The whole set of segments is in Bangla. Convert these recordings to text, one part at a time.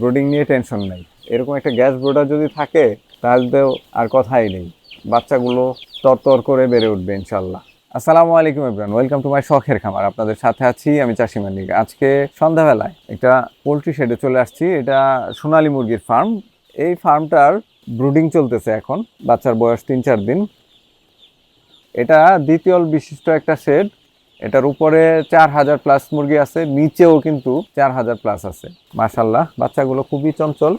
ব্রোডিং নিয়ে টেনশন নাই। এরকম একটা গ্যাস ব্রোডার যদি থাকে তাহলে তো আর কথাই নেই, বাচ্চাগুলো তরতর করে বেড়ে উঠবে ইনশাল্লাহ। আসসালামু আলাইকুম এভরিওয়ান, ওয়েলকাম টু মাই শখের খামার। আপনাদের সাথে আছি আমি চাষি মানিক। আজকে সন্ধ্যাবেলায় একটা পোলট্রি শেডে চলে আসছি। এটা সোনালী মুরগির ফার্ম। এই ফার্মটার ব্রুডিং চলতেছে এখন, বাচ্চার বয়স 3-4 দিন। এটা দ্বিতীয় বিশিষ্ট একটা শেড। এটার উপরে 4000 প্লাস মুরগি আছে, নিচেও কিন্তু 4000 প্লাস আছে। মাশাল্লাহ, বাচ্চাগুলো খুবই চঞ্চল।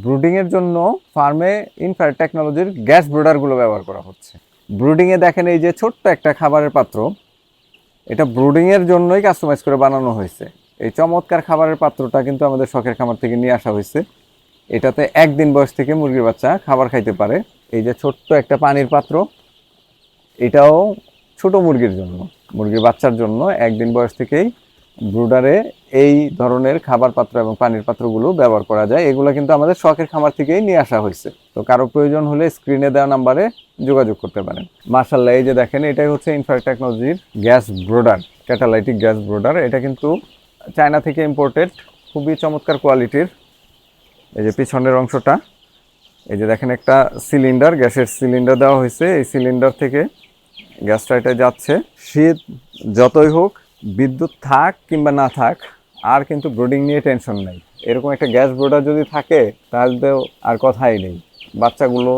ব্রুডিং এর জন্য ফার্মে ইনফ্রারেড টেকনোলজির গ্যাস ব্রুডার গুলো ব্যবহার করা হচ্ছে। ব্রুডিং এ দেখেন এই যে ছোট্ট একটা খাবারের পাত্র, এটা ব্রুডিং এর জন্যই কাস্টমাইজ করে বানানো হয়েছে। এই চমৎকার খাবারের পাত্রটা কিন্তু আমাদের শখের খামার থেকে নিয়ে আসা হয়েছে। এটাতে একদিন বয়স থেকে মুরগির বাচ্চা খাবার খাইতে পারে। এই যে ছোট্ট একটা পানির পাত্র, এটাও ছোট মুরগির জন্য, মুরগির বাচ্চার জন্য একদিন বয়স থেকেই ব্রুডারে এই ধরনের খাবার পাত্র এবং পানির পাত্রগুলো ব্যবহার করা যায়। এগুলো কিন্তু আমাদের শখের খামার থেকেই নিয়ে আসা হয়েছে। তো কারো প্রয়োজন হলে স্ক্রিনে দেওয়া নাম্বারে যোগাযোগ করতে পারেন। মার্শাল্লাহ, এই যে দেখেন, এটাই হচ্ছে ইনফ্রারেড টেকনোলজির gas brooder, catalytic gas brooder. এটা কিন্তু চায়না থেকে ইম্পোর্টেড, খুবই চমৎকার কোয়ালিটির। এই যে পিছনের অংশটা, এই যে দেখেন একটা সিলিন্ডার, গ্যাসের সিলিন্ডার দেওয়া হয়েছে। এই সিলিন্ডার থেকে গ্যাসটা এটা যাচ্ছে। শীত যতই হোক, বিদ্যুৎ থাক কিংবা না থাক, আর কিন্তু ব্রোডিং নিয়ে টেনশন নাই। এরকম একটা গ্যাস ব্রোডার যদি থাকে তাহলে তো আর কথাই নেই, বাচ্চাগুলো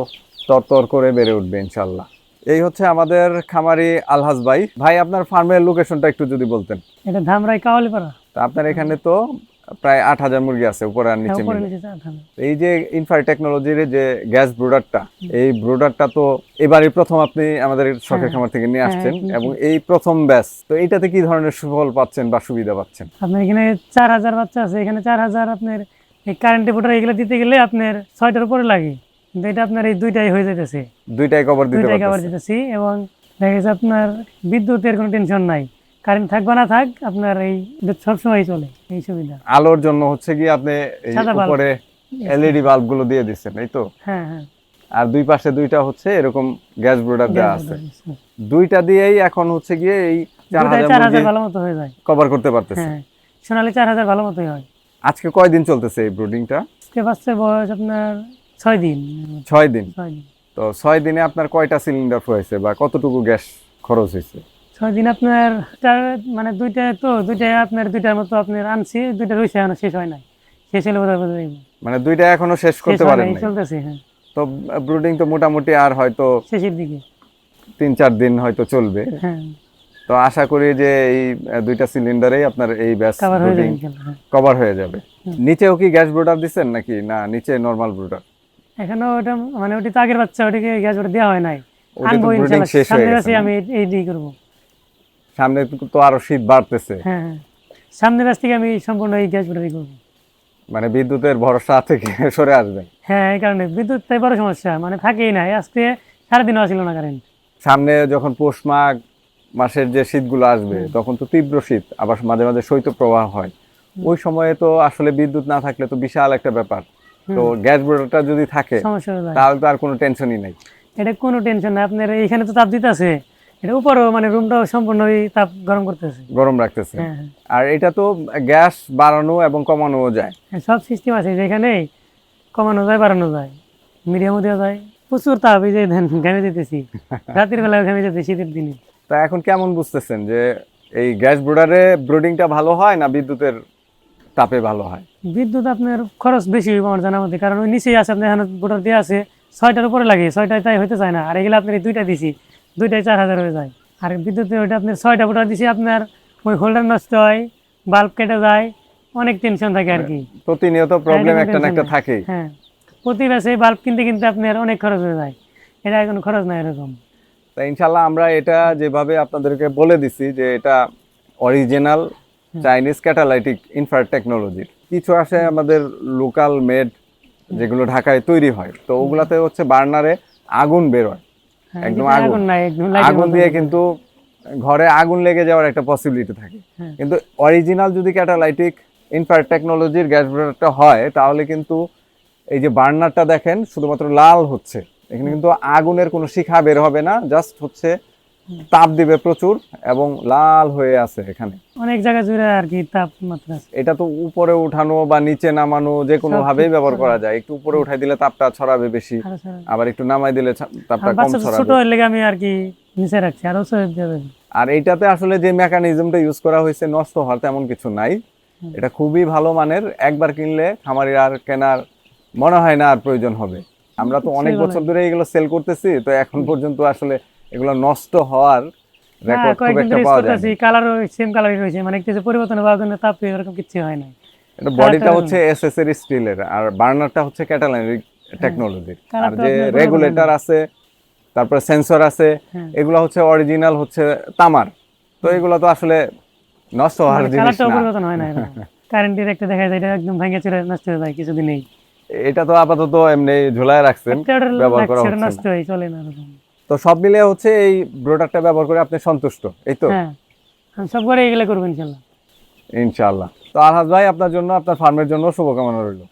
তরতর করে বেড়ে উঠবে ইনশাল্লাহ। এই হচ্ছে আমাদের খামারি আলহাজ ভাই। ভাই, আপনার ফার্মের লোকেশনটা একটু যদি বলতেন। এটা ধামরাই কাওয়ালিপাড়া। তা আপনার এখানে তো প্রায় 8000 মুরগি আছে, উপরে আর নিচে মিলে। এই যে ইনফ্রারেড টেকনোলজির যে গ্যাস ব্রোডারটা, এই ব্রোডারটা তো এবারই প্রথম আপনি আমাদের শখের খামার থেকে নিয়ে আসছেন, এবং এই প্রথম ব্যাচ। তো এইটাতে কি ধরনের সুফল পাচ্ছেন বা সুবিধা পাচ্ছেন? আপনার এখানে 4000 বাচ্চা আছে, এখানে 4000 আপনার এই কারেন্টে ব্রোডার এগুলো দিতে গেলে আপনার 6টার উপরে লাগে, কিন্তু এটা আপনার এই দুইটাই হয়ে যেতেছে, দুইটাই কভার দিতেছি। এবং দেখা যাচ্ছে আপনার বিদ্যুতের কোনো টেনশন নাই, কারেন্ট থাক বা না থাক, আপনার এই সবসময় চলে। এই সুবিধা আলোর জন্য হচ্ছে কি আপনি উপরে এলইডি বাল্ব গুলো দিয়ে দিচ্ছেন, এই তো? হ্যাঁ হ্যাঁ। আর দুই পাশে দুইটা হচ্ছে এরকম গ্যাস ব্রোডার দেওয়া আছে। দুইটা দিয়েই এখন হচ্ছে গিয়ে এই 4000 ভালো মতো হয়ে যায়, কভার করতে পারতেছে। হ্যাঁ, সোনালী 4000 ভালো মতোই হয়। আজকে কয়দিন চলতেছে এই ব্রুডিংটা? আজকে বাচ্চার বয়স আপনার 6 দিন। 6 দিন। তো 6 দিনে আপনার কয়টা সিলিন্ডার হয়েছে বা কতটুকু গ্যাস খরচ হয়েছে? 6 দিন আপনার মানে দুইটাই আপনার দুইটার মতো আপনার আনছি, দুইটা রয়েছে, এখনো শেষ হয় নাই। শেষ হলে বোঝা যাবে, মানে দুইটা এখনো শেষ করতে পারেন নাই? চলতেছে, হ্যাঁ। তো ব্রুডিং তো মোটামুটি আর হয়তো শেষের দিকে 3-4 দিন হয়তো চলবে। হ্যাঁ। তো আশা করি যে এই দুইটা সিলিন্ডারেই আপনার এই ব্যাচ ব্রুডিং কভার হয়ে যাবে। নিচেও কি গ্যাস ব্রুডার দিবেন নাকি না নিচে নরমাল ব্রুডার? এখনো ওটা মানে ওটা তো আগের বাচ্চা, ওটাকে গ্যাস ব্রুডার দেওয়া হয় নাই। আনবো ইনশাআল্লাহ, সামনে আছে, আমি এই করব। সামনে তো আরো শীত বাড়তেছে। হ্যাঁ, সামনের ব্যাচ থেকে আমি সম্পূর্ণ এই গ্যাস ব্রুডারই করব। মানে বিদ্যুতের ভরসা থেকে সরে আসবেন। হ্যাঁ, এই কারণে বিদ্যুৎটাই বড় সমস্যা, মানে থাকেই না। আজকে সারাদিনও আসিল না কারেন্ট। সামনে যখন পৌষ মাঘ মাসের যে শীতগুলো আসবে, তখন তো তীব্র শীত, আবার মাঝে মাঝে শৈত্যপ্রবাহ হয়। ওই সময়ে তো আসলে বিদ্যুৎ না থাকলে তো বিশাল একটা ব্যাপার। তো গ্যাস ব্রোডারটা যদি থাকে তাহলে তো আর কোনো টেনশনই নাই। এটা কোনো টেনশন নাই। আপনার এইখানে তো তাপ দিতেছে, এটা উপরেও মানে রুমটাও সম্পূর্ণ তাপ গরম রাখতেছে। আর এটা তো গ্যাস বাড়ানো এবং কমানো যায়, সব সিস্টেম আছে। যেখানে কমানো যায়, বাড়ানো যায়, মিডিয়ামও দেওয়া যায়। প্রচুর তাপ, এই যে ঘেমে যেতেছি, রাতের বেলায় ঘেমে যেতে, শীতের দিনে। তা এখন কেমন বুঝতেছেন যে এই গ্যাস ব্রোডারে ব্রুডিংটা ভালো হয় না বিদ্যুতের তাপে ভালো হয়? বিদ্যুৎ আপনার খরচ বেশি হইব আমার জানার মধ্যে, কারণ ওই নিচেই আছে আপনার এখানে ব্রোডার দিয়ে আছে, 6টার উপরে লাগে, 6টায় তাই হইতে চায় না। আর এগুলো আপনার দুইটা দিছি, দুইটাই 4000 হয়ে যায়। আর বিদ্যুতে ওইটা আপনার 6টা ব্রোডার দিছি, আপনার ওই হোল্ডার নষ্ট হয়, বাল্ব কেটে যায়, অনেক টেনশন থাকে আর কি। প্রতিনিয়ত প্রবলেম একটা না একটা থাকে। হ্যাঁ, প্রতি মাসে বাল্ব কিনতে আপনার অনেক খরচ হয়ে যায়। এটা কোনো খরচ নাই এরকম। তা ইনশাল্লাহ আমরা এটা যেভাবে আপনাদেরকে বলে দিছি যে এটা অরিজিনাল চাইনিজ ক্যাটালাইটিক ইনফ্রারেড টেকনোলজির। কিছু আসে আমাদের লোকাল মেড, যেগুলো ঢাকায় তৈরি হয়, তো ওগুলাতে হচ্ছে বার্নারে আগুন বেরোয়, একদম আগুন দিয়ে কিন্তু ঘরে আগুন লেগে যাওয়ার একটা পসিবিলিটি থাকে। কিন্তু অরিজিনাল যদি ক্যাটালাইটিক ইনফ্রারেড টেকনোলজির গ্যাস ব্রোডারটা হয়, তাহলে কিন্তু এই যে বার্নারটা দেখেন শুধুমাত্র লাল হচ্ছে, এখানে কিন্তু আগুনের কোনো শিখা বের হবে না, জাস্ট হচ্ছে তাপ দিবে প্রচুর এবং লাল হয়ে আছে এখানে। অনেক জায়গা জুড়ে আর কি তাপমাত্রা আছে। এটা তো উপরে উঠানো বা নিচে নামানো যে কোনো সব ভাবেই কিছু ব্যবহার করা করা যায়। একটু উপরে উঠাই দিলে তাপটা ছড়াবে বেশি, আরো ছাড়া। আবার একটু নামাই দিলে তাপটা আর কম বাচ্চা ছোট ছড়াবে। হলে আমি আর কি নিচে রাখছি, আরো ছোট যাবে। আর এইটাতে আসলে যে মেকানিজমটা ইউজ করা হয়েছে নষ্ট হওয়ার তেমন কিছু নাই। এটা খুবই ভালো মানের, একবার কিনলে খামারির আর কেনার মনে হয় না আর প্রয়োজন হবে। আমরা তো অনেক সেই বছর ভালো। ধরে এগুলো সেল করতেছি, তো এখন পর্যন্ত আসলে এগুলো নষ্ট হওয়ার হ্যাঁ, রেকর্ড খুব কয়েকদিন একটা ধরে ইউজ পাওয়া যায় করতেছি, না। কালারও সেম কালারই রয়েছে, মানে কিছু পরিবর্তন হওয়ার জন্য তাপ এরকম কিছু হয় না। এটা কালারটা বডিটা এরকম। হচ্ছে এসএস এর স্টিলের, আর বার্নারটা হচ্ছে ক্যাটালাইন টেকনোলজির। আর কালারটা যে আপনার পরিবর্তন হয় না। রেগুলেটর আছে, তারপরে সেন্সর আছে, হ্যাঁ। এগুলো হচ্ছে অরিজিনাল হচ্ছে তামার। তো এগুলো তো আসলে নষ্ট হওয়ার মানে জিনিস কালারটাও না। পরিবর্তন হয় না এরকম। কারেন্টের একটা দেখা যায় এটা একদম ভেঙে চুরে নষ্ট হয়ে যায় কিছুদিনেই। এটা তো আপাতত এমনি ঝুলায় রাখছেন, একটা order ব্যবহার করা লাগছে, ওটা হচ্ছে নষ্ট না। হয়ে চলে না এরকম। তো সব মিলিয়ে হচ্ছে এই প্রোডাক্টটা ব্যবহার করে আপনি সন্তুষ্ট, এই তো? হ্যাঁ, আমি সব করে এগুলো করবো ইনশাল্লাহ। ইনশাআল্লাহ। তো আলহাজ ভাই, আপনার জন্য, আপনার ফার্মের জন্য শুভকামনা রইল।